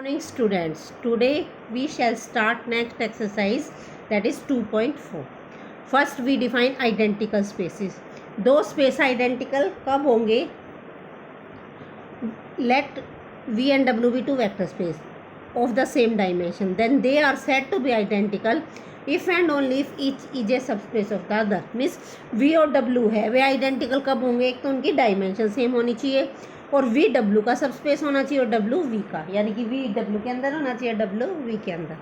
Morning students, today we shall start next exercise, that is 2.4. First we define identical spaces. दो space identical कब होंगे? Let V and W be two vector space of the same dimension, then they are said to be identical if and only if each is a subspace of the other. Means V और W है, वे identical कब होंगे? एक तो उनकी dimension same होनी चाहिए और वी डब्ल्यू का सब स्पेस होना चाहिए और डब्ल्यू वी का, यानी कि वी डब्ल्यू के अंदर होना चाहिए, डब्ल्यू वी के अंदर,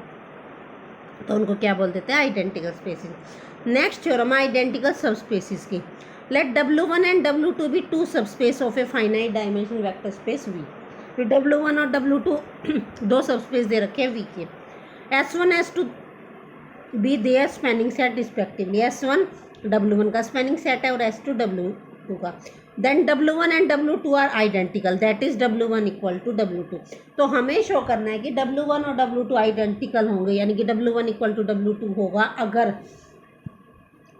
तो उनको क्या बोल देते हैं? Identical spaces. Next theorem identical sub spaces की। Let W1 and W2 be two sub space of a finite dimension vector space V। तो W1 और W2 दो सब स्पेस दे रखे हैं V के। S1 S2 be their spanning set respectively. S1 W1 का spanning set है और S2 W2 का। Then W1 and W2 are identical, that is W1 equal to W2। तो हमें शो करना है कि W1 और W2 आइडेंटिकल होंगे, यानी कि W1 इक्वल टू W2 होगा अगर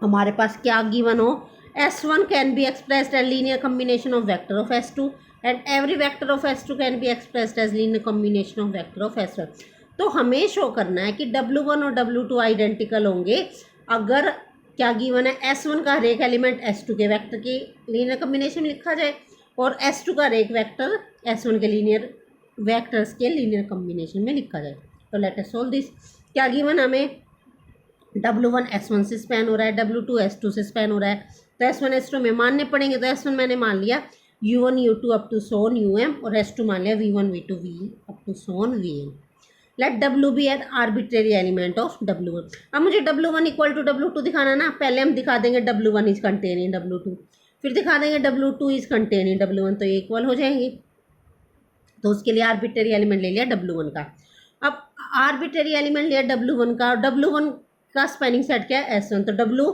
हमारे पास क्या गिवन हो? S1 can be expressed as linear combination of vector of S2 and every vector of S2 can be expressed as linear combination of vector of S1। तो हमें show करना है कि W1 और W2 आइडेंटिकल होंगे अगर क्या गिवन है? S1 का हर एक एलिमेंट S2 के वेक्टर के लीनियर कॉम्बिनेशन में लिखा जाए और S2 का हर एक वेक्टर S1 के लीनियर वेक्टर्स के लीनियर कॉम्बिनेशन में लिखा जाए। तो लेट अस सोल्व दिस। क्या गिवन हमें? W1 S1 से स्पैन हो रहा है, W2 S2 से स्पैन हो रहा है, तो S1 S2 में मानने पड़ेंगे। तो S1 मैंने मान लिया U1 U2 up to so on UM और S2 मान लिया V1 V2 V up to so on VN। Let W be an arbitrary element of W1। अब मुझे W1 इक्वल टू W2 दिखाना ना, पहले हम दिखा देंगे W1 is contain in W2, फिर दिखा देंगे W2 is contain in W1, तो ये इक्वल हो जाएंगे। तो उसके लिए आर्बिट्रेरी एलिमेंट ले लिया W1 का। अब आर्बिट्रेरी एलिमेंट लिया W1 का और W1 का स्पैनिंग सेट क्या है? S1। तो W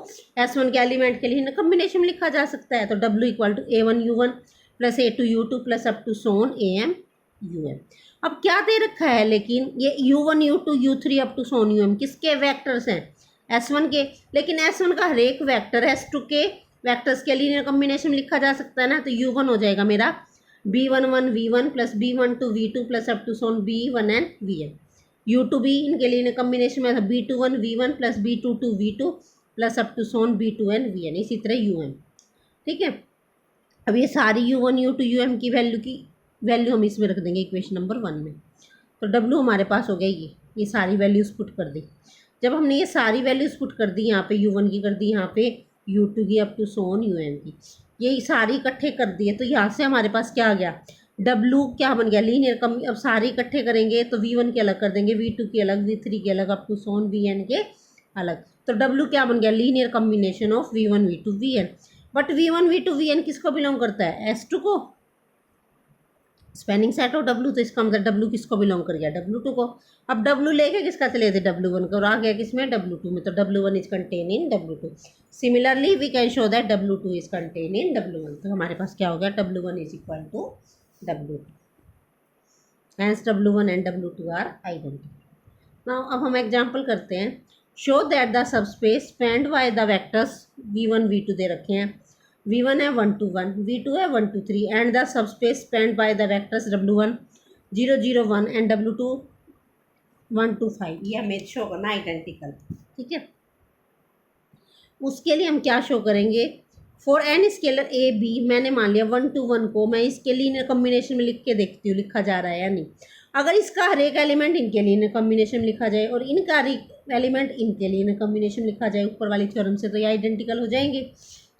S1 के एलिमेंट के लिए कॉम्बिनेशन में लिखा जा सकता है। तो W equal to A1 U1 plus A2 U2 plus up to so on AM UM। अब क्या दे रखा है? लेकिन ये U1 U2 U3 up to so on UM किसके वेक्टर्स हैं? S1 के। लेकिन S1 का हर एक वेक्टर S2 के वेक्टर्स के लीनियर कॉम्बिनेशन में लिखा जा सकता है ना। तो U1 हो जाएगा मेरा B11 V1 plus B12 V2 plus up to so on B1 and VN। U2 भी इनके लीनियर कॉम्बिनेशन में था B21 V1 plus B22 V2 plus up to so on B2 and VN। इसी तरह UM। ठीक है, अब ये सारी U1 U2 UM की वैल्यू हम इसमें रख देंगे इक्वेशन नंबर 1 में। तो W हमारे पास हो गई ये सारी वैल्यूज़ पुट कर दी। जब हमने ये सारी वैल्यूज़ पुट कर दी, यहाँ पे U1 की कर दी, यहाँ पे U2 की अप टू सोन UM की, ये सारी इकट्ठे कर दिए, तो यहाँ से हमारे पास क्या आ गया? W क्या बन गया? लीनियर कम। अब सारे इकट्ठे करेंगे तो V1 के अलग कर देंगे, V2 के अलग, V3 के अलग, अप टू सोन VN के अलग। तो W क्या बन गया? Linear combination of V1 V2 VN। But V1 V2 VN किसको बिलोंग करता है? S2 को। स्पैनिंग सेट हो W, तो इसका मतलब W किसको बिलोंग कर गया? W2 को। अब W लेके किसका चले थे? W1 को, और आ गया किसमें? W2 में। तो W1 is contain in W2। Similarly we can show that W2 is contain in W1। तो हमारे पास क्या हो गया? W1 is equal to W2। Hence W1 and W2 are identical. Now अब हम एग्जांपल करते हैं। Show that the subspace spanned by the vectors V1 V2 दे रखे हैं। V1 है 1 2 1, V2 है 1 2 3 and the subspace spanned by the vectors W1 0 0 1 and W2 1 2 5। ये हमें शो करना आइडेंटिकल। ठीक है, उसके लिए हम क्या शो करेंगे? For an scalar a b, मैंने मान लिया 1 2 1 को मैं इसके लीनियर कॉम्बिनेशन में लिख के देखती हूँ लिखा जा रहा है या नहीं। अगर इसका हर एक एलिमेंट इनके लीनियर कॉम्बिनेशन में लिखा जाए और इनका हर एक एलिमेंट इनके लीनियर कॉम्बिनेशन में लिखा जाए ऊपर वाली थ्योरम से, तो ये आइडेंटिकल हो जाएंगे।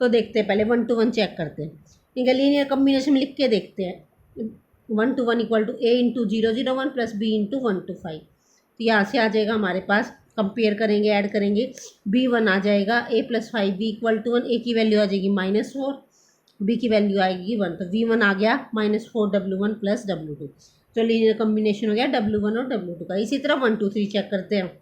तो देखते हैं, पहले 1 2 1 चेक करते हैं, इनका लीनियर कॉम्बिनेशन में लिख के देखते हैं। 1 2 1 equal to A into 0 0 1 plus B into 1 2 5। तो यहाँ से आ जाएगा हमारे पास, कंपेयर करेंगे, ऐड करेंगे, B1 आ जाएगा A plus 5 B equal to 1। A की वैल्यू आ जाएगी -4, B की वैल्यू आएगी 1। तो V1 आ गया -4 W1 प्लस W2। तो लीनियर कॉम्बिनेशन हो गया W1 और W2 का। इसी तरह 1 2 3 चेक करते हैं।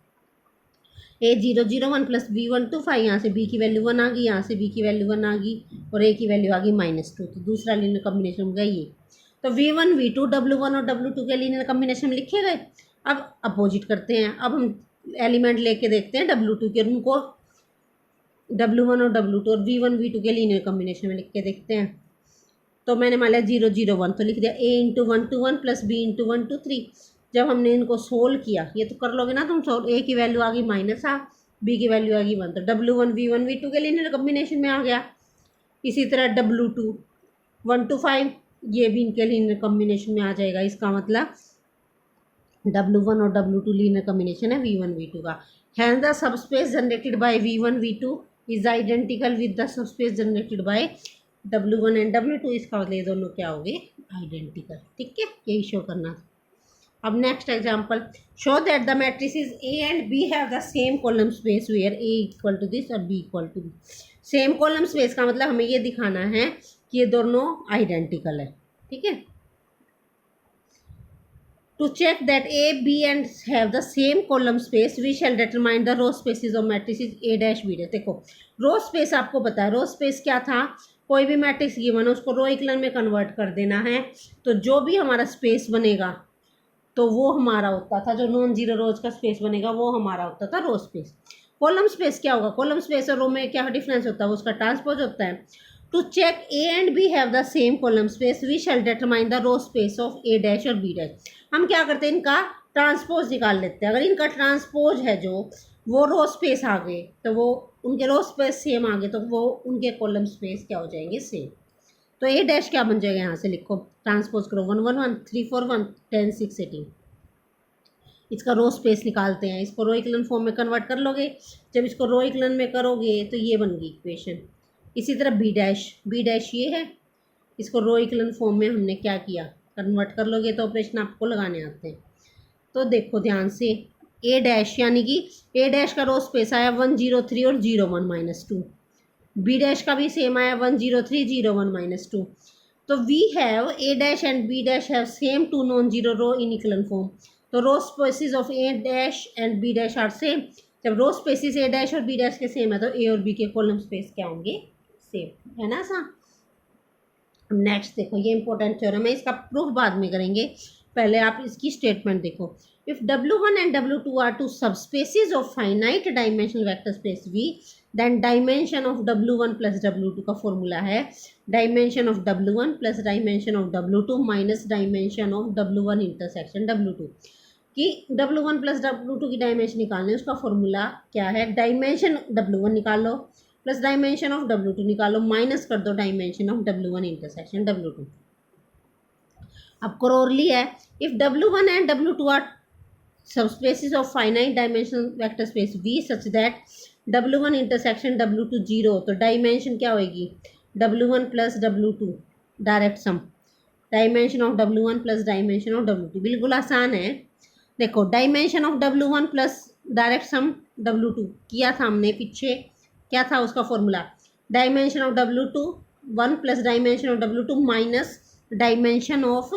A 0 0 1 प्लस B 1 2 5, यहाँ से B की वैल्यू 1 आ गई, यहाँ से B की वैल्यू 1 आ गई और A की वैल्यू आ गई -2। तो दूसरा लीनियर कॉम्बिनेशन हो गया ये। तो V1 V2 W1 और W2 के लीनियर कॉम्बिनेशन में लिखे गए। अब अपोजिट करते हैं। अब हम एलिमेंट लेके देखते हैं W2 के, उनको W1 और W2 और V1 V2 के लीनियर कॉम्बिनेशन में लिख के देखते हैं। तो मैंने मान लिया 0 0 1, तो लिख दिया A into 1 2 1 plus B into 1 2 3। जब हमने इनको सोल्व किया, ये तो कर लोगे ना तुम सोल्व, ए की वैल्यू आ गई -1, बी की वैल्यू आ गई 1, तो W1 V1 V2 के लीनियर कॉम्बिनेशन में आ गया। इसी तरह W2 1 to 5 ये भी इनके लीनियर कॉम्बिनेशन में आ जाएगा। इसका मतलब W1 और W2 लीनियर कॉम्बिनेशन है V1 V2 का। Hence the subspace generated by V1 V2 is identical with the subspace generated by W1 and W2। इसका मतलब ये दोनों क्या हो गए, आइडेंटिकल। ठीक है, यही शो करना था। अब next example, show that the matrices A and B have the same column space where A equal to this और B equal to this. Same column space का मतलब हमें ये दिखाना है कि ये दोनों आइडेंटिकल है। ठीक है, to check that A, B and have the same column space we shall determine the row spaces of matrices A dash B dash. देखो रो स्पेस आपको पता है, रो स्पेस क्या था, कोई भी मैट्रिक्स गिवन है उसको रो इक्वलन में कन्वर्ट कर देना है, तो जो भी हमारा स्पेस बनेगा तो वो हमारा होता था, जो नॉन जीरो रोज का स्पेस बनेगा वो हमारा होता था रो स्पेस। कॉलम स्पेस क्या होगा, कॉलम स्पेस और रो में क्या डिफरेंस होता है, वो उसका ट्रांसपोज होता है। To check A and B have the same column space we shall determine the row space of A dash और B डैश। हम क्या करते हैं, इनका ट्रांसपोज निकाल लेते हैं। अगर इनका ट्रांसपोज है जो वो रो स्पेस आ गए, तो वो उनके रो स्पेस सेम आ गए, तो वो उनके कॉलम स्पेस क्या हो जाएंगे, सेम। तो A डैश क्या बन जाएगा, यहाँ से लिखो, ट्रांसपोज करो 1 1 1 3 4 1 10 6 18। इसका रो स्पेस निकालते हैं, इसको रो इक्वलन फॉर्म में कन्वर्ट कर लोगे। जब इसको रो इक्वलन में करोगे तो ये बन गई इक्वेशन। इसी तरह B डैश ये है, इसको रो इक्वलन फॉर्म में हमने क्या किया, कन्वर्ट कर लोगे तो ऑपरेशन आपको लगाने आते हैं। तो देखो ध्यान से, A डैश यानी कि A डैश का रो स्पेस आया 1 0 3 और 0 1 -2। B डैश का भी सेम आया 1 0 3 0 1 -2। तो we have A dash and B dash have same two non zero row in echelon form. तो row spaces of A dash and B dash are same. जब row spaces A dash और B dash के same है तो A और B के column space क्या होंगे, सेम, है ना सा। अब नेक्स्ट देखो, ये इंपॉर्टेंट थ्योरम है, इसका प्रूफ बाद में करेंगे, पहले आप इसकी स्टेटमेंट देखो। If W1 and W2 are two subspaces of finite dimensional vector space V, then dimension of W1 plus W2 का फॉर्मूला है dimension of W1 plus dimension of W2 minus dimension of W1 intersection W2। कि W1 plus W2 की dimension निकालने, उसका formula क्या है, dimension W1 निकालो plus dimension of W2 निकालो, माइनस कर दो dimension of W1 intersection W2। अब क्रोरली है, if W1 and W2 are subspaces of finite dimensional vector space V such that W1 intersection W2 0, तो dimension क्या होगी, W1 plus W2 direct sum, dimension of W1 plus dimension of W2। बिल्कुल आसान है, देखो dimension of W1 plus direct sum W2 किया था हमने पीछे, क्या था उसका formula, dimension of W2 1 plus dimension of W2 minus dimension of,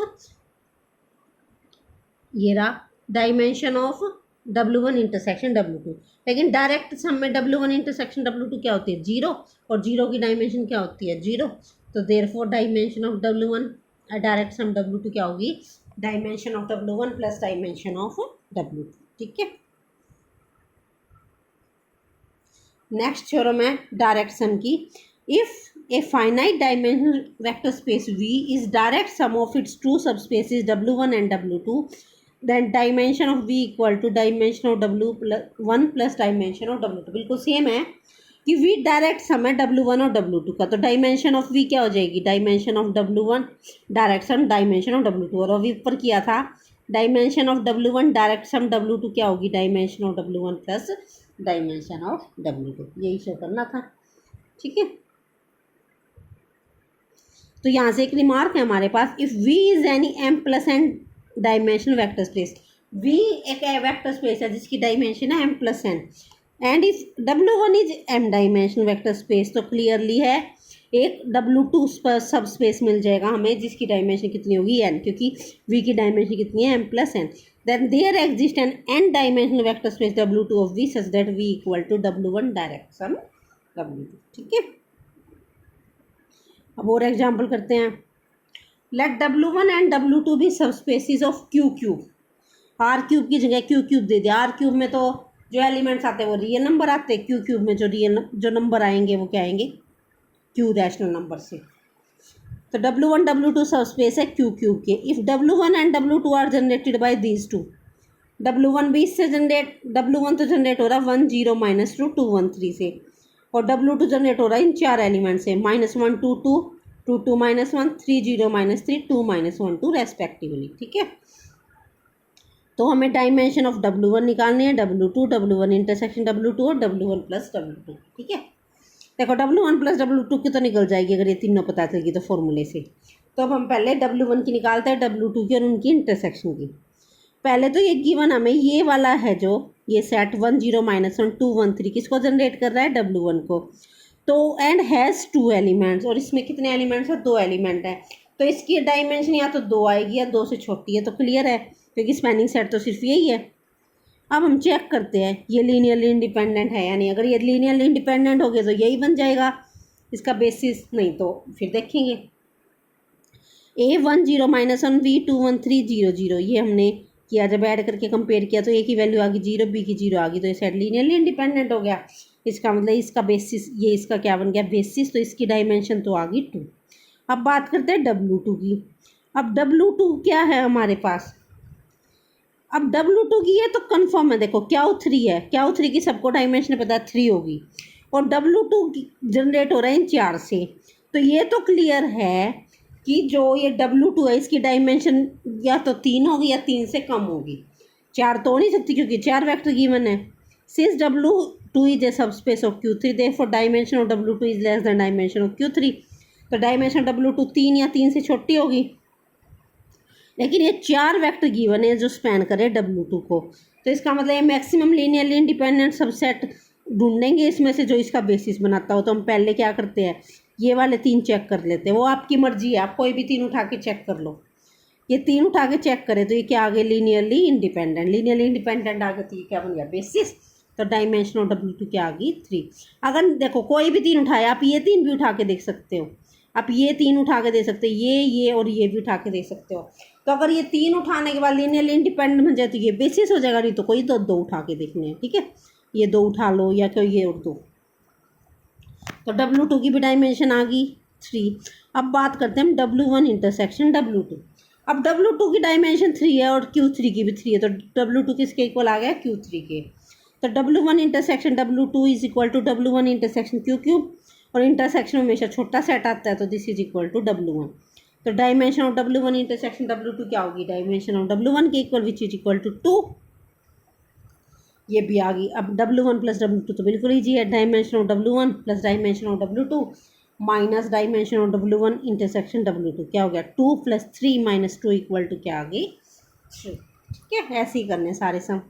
ये रहा dimension of W1 intersection W2। लेकिन डायरेक्ट सम में W1 इंटरसेक्शन W2 क्या होती है, 0, और 0 की डायमेंशन क्या होती है, 0। तो therefore dimension of W1 direct sum W2 क्या होगी, dimension of W1 plus dimension of W2। ठीक है, नेक्स्ट थ्योरम है डायरेक्ट सम की। If a finite dimensional vector space V is direct sum of its two subspaces W1 and W2, then dimension of V equal to dimension of W1 plus dimension of W2। बिल्कुल same है कि V direct sum है W1 और W2 का, तो dimension of V क्या हो जाएगी, dimension of W1 direct sum dimension of W2। और अभी ऊपर किया था dimension of W1 direct sum W2 क्या होगी, dimension of W1 plus dimension of W2, यही शो करना था। ठीक है, तो यहाँ से एक रिमार्क है हमारे पास, if V is any M plus N dimensional vector space, V एक वेक्टर स्पेस है जिसकी डायमेंशन है M plus N, and if W1 is M dimensional vector space, तो क्लियरली है एक W2 सब स्पेस मिल जाएगा हमें जिसकी डायमेंशन कितनी होगी N, क्योंकि V की डायमेंशन कितनी है M plus N। Then there exists an n dimensional vector space W2 of V such that V equal to W1 direct sum W2। ठीक है, अब और एग्जाम्पल करते हैं। लेट W1 एंड W2 भी subspaces of Q cube, R cube की जगह Q cube दे दिया। R क्यूब में तो जो एलिमेंट्स आते हैं वो रियल नंबर आते हैं, Q क्यूब में जो नंबर आएंगे वो क्या आएंगे, Q रैशनल नंबर से। तो W1 W2 सबस्पेस है Q क्यूब के। If W1 and W2 are generated by these two, W1 भी इससे जनरेट, W1 तो जनरेट हो रहा है 1 0 -2 2 1 3 से, और W2 जनरेट हो रहा है इन 4 एलिमेंट से -1 2 2 2 2 -1 3 0 -3 2 -1 2 रेस्पेक्टिवली। ठीक है, तो हमें डायमेंशन ऑफ W1 निकालने हैं, W2 W1 इंटरसेक्शन W2 और W1 प्लस W2। ठीक है, देखो W1 प्लस W2 की तो निकल जाएगी अगर ये तीनों पता चलेगी तो फॉर्मूले से। तो अब हम पहले W1 की निकालते हैं, W2 की और उनकी इंटरसेक्शन की। पहले तो ये गिवन हमें ये वाला है जो ये सेट 1 0 -1 2 1 3 किसको जनरेट कर रहा है, W1 को। तो एंड हैज़ 2 एलिमेंट्स, और इसमें कितने एलिमेंट्स है, 2 एलिमेंट है। तो इसकी डायमेंशन या तो 2 आएगी या 2 से छोटी है, तो क्लियर है क्योंकि स्पैनिंग सेट तो सिर्फ यही है। अब हम चेक करते हैं ये लीनियरली इंडिपेंडेंट है या नहीं। अगर ये लीनियरली इंडिपेंडेंट हो गया तो यही बन जाएगा इसका बेसिस, नहीं तो फिर देखेंगे। A1 0 -1 V2 1 3 0 0 ये हमने किया, जब ऐड करके कंपेयर किया तो A की वैल्यू आ गई 0, B की 0 आ गई, तो ये सेट लीनियरली इंडिपेंडेंट हो गया। इसका मतलब इसका बेसिस, ये इसका क्या बन गया, बेसिस, तो इसकी डायमेंशन तो आ गई 2। अब बात करते हैं W2 की। अब W2 क्या है हमारे पास, अब W2 की ये तो कंफर्म है, देखो क्या 3 है, क्या 3 की सबको डायमेंशन पता है 3 होगी, और W2 जनरेट हो रहा है इन 4 से। तो ये तो क्लियर है कि जो ये W2 है इसकी डायमेंशन या तो 3 होगी या 3 से कम होगी, 4 तो हो नहीं सकती क्योंकि 4 वेक्टर गिवन है। Since W2 is a subspace of Q3 therefore dimension of W2 is less than dimension of Q3। तो डायमेंशन W2 3 या 3 से छोटी होगी, लेकिन ये 4 वेक्टर गिवन है जो स्पैन करे W2 को। तो इसका मतलब ये मैक्सिमम लीनियरली इंडिपेंडेंट सबसेट ढूंढेंगे इसमें से जो इसका बेसिस बनाता हो। तो हम पहले क्या करते हैं, ये वाले 3 चेक कर लेते हैं, वो आपकी मर्जी है, आप कोई भी 3 उठा के चेक कर लो। ये 3 उठा के चेक करें तो ये क्या आ गए, लीनियरली इंडिपेंडेंट। लीनियरली इंडिपेंडेंट आ गए तो ये क्या बन गया, बेसिस। तो डायमेंशन ऑफ W2 क्या आ गई, 3। अगर देखो कोई भी 3 उठाए, आप ये 3 भी उठा के देख सकते हो, आप ये 3 उठा के दे सकते हो, ये और ये भी उठा के दे सकते हो। तो अगर ये 3 उठाने के बाद लीनियरली इंडिपेंडेंट बन जाए तो ये बेसिस हो जाएगा, नहीं तो कोई 2 उठा के देखने हैं। ठीक है, ये 2 उठा लो या कोई ये और 2। तो W2 की भी डायमेंशन आ गई 3। अब बात करते हैं हम W1 इंटरसेक्शन W2। अब W2 की डायमेंशन 3 है और Q3 की भी 3 है, तो W2 किसके इक्वल आ गया, Q3 के। तो W1 intersection W2 is equal to W1 intersection Q cube, और इंटरसेक्शन हमेशा छोटा सेट आता है तो this is equal to W1। तो dimension of W1 intersection W2 क्या होगी, डायमेंशन ऑफ W1 के इक्वल विच इज इक्वल टू 2। ये भी आ गई। अब W1 प्लस W2 तो बिल्कुल ईजी है, dimension of W1 plus dimension of W2 minus dimension of W1 intersection W2 क्या हो गया, 2 + 3 - 2 इक्वल टू क्या आ गई, 3। ठीक है, ऐसे ही करने सारे सम।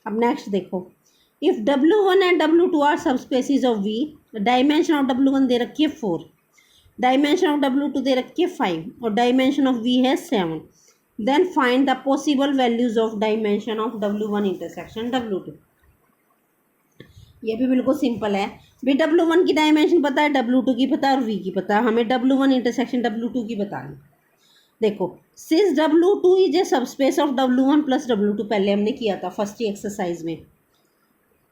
अब नेक्स्ट देखो, if W1 and W2 are sub spaces of V, dimension of W1 दे रखी है 4, डायमेंशन ऑफ W2 दे रखी है 5 और डायमेंशन ऑफ V है 7, then find the possible values of dimension of W1 intersection W2। ये भी बिल्कुल सिंपल है भी, W1 की डायमेंशन पता है, W2 की पता है और V की पता है, हमें W1 इंटरसेक्शन W2 की बतानी। देखो since W2 is a subspace of W1 plus W2, पहले हमने किया था फर्स्ट ही एक्सरसाइज में।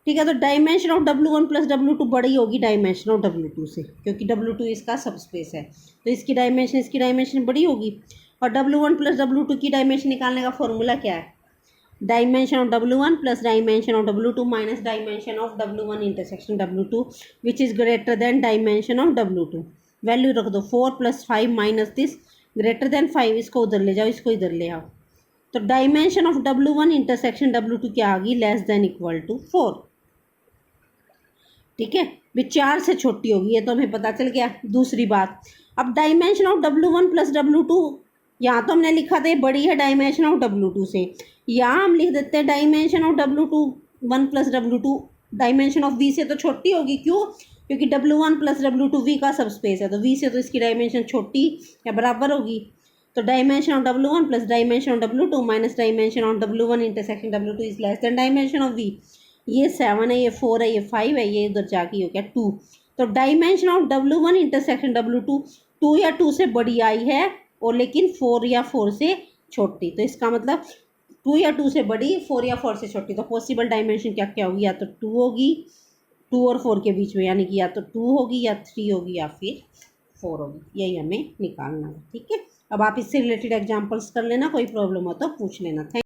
ठीक है, तो dimension of W1 plus W2 बड़ी होगी डायमेंशन ऑफ W2 से, क्योंकि W2 इसका सबस्पेस है तो इसकी डायमेंशन बड़ी होगी। और W1 प्लस W2 की डायमेंशन निकालने का फॉर्मूला क्या है, dimension of W1 plus dimension of W2 minus dimension of W1 intersection W2 which is greater than dimension of W2। Value रख दो 4 + 5 माइनस दिस ग्रेटर देन 5, इसको उधर ले जाओ, इसको इधर ले आओ। तो dimension of W1 intersection W2 क्या आ गई, लेस देन इक्वल टू 4। ठीक है, भी 4 से छोटी होगी, ये तो हमें पता चल गया। दूसरी बात, अब dimension of W1 plus W2, यहाँ तो हमने लिखा था ये बड़ी है डायमेंशन ऑफ W2 से, यहाँ हम लिख देते हैं dimension of W2 1 + W2 dimension of V से तो छोटी होगी। क्यों, क्योंकि W1 + W2 V का सबस्पेस है, तो V से तो इसकी डायमेंशन छोटी या बराबर होगी। तो dimension of W1 plus dimension of W2 minus dimension of W1 intersection W2 is less than dimension of V। ये 7 है, ये 4 है, ये 5 है, ये उधर जाके हो गया 2। तो dimension of W1 intersection W2 2 या 2 से बड़ी आई है और लेकिन 4 या 4 से छोटी, तो इसका मतलब 2 या 2 से बड़ी, 4 या 4 से छोटी। तो पॉसिबल डायमेंशन क्या क्या होगी, या तो 2 होगी, 2 और 4 के बीच में, यानी कि या तो 2 होगी या 3 होगी या फिर 4 होगी। यही हमें निकालना है। ठीक है, अब आप इससे रिलेटेड एग्जांपल्स कर लेना, कोई प्रॉब्लम हो तो पूछ लेना। थैंक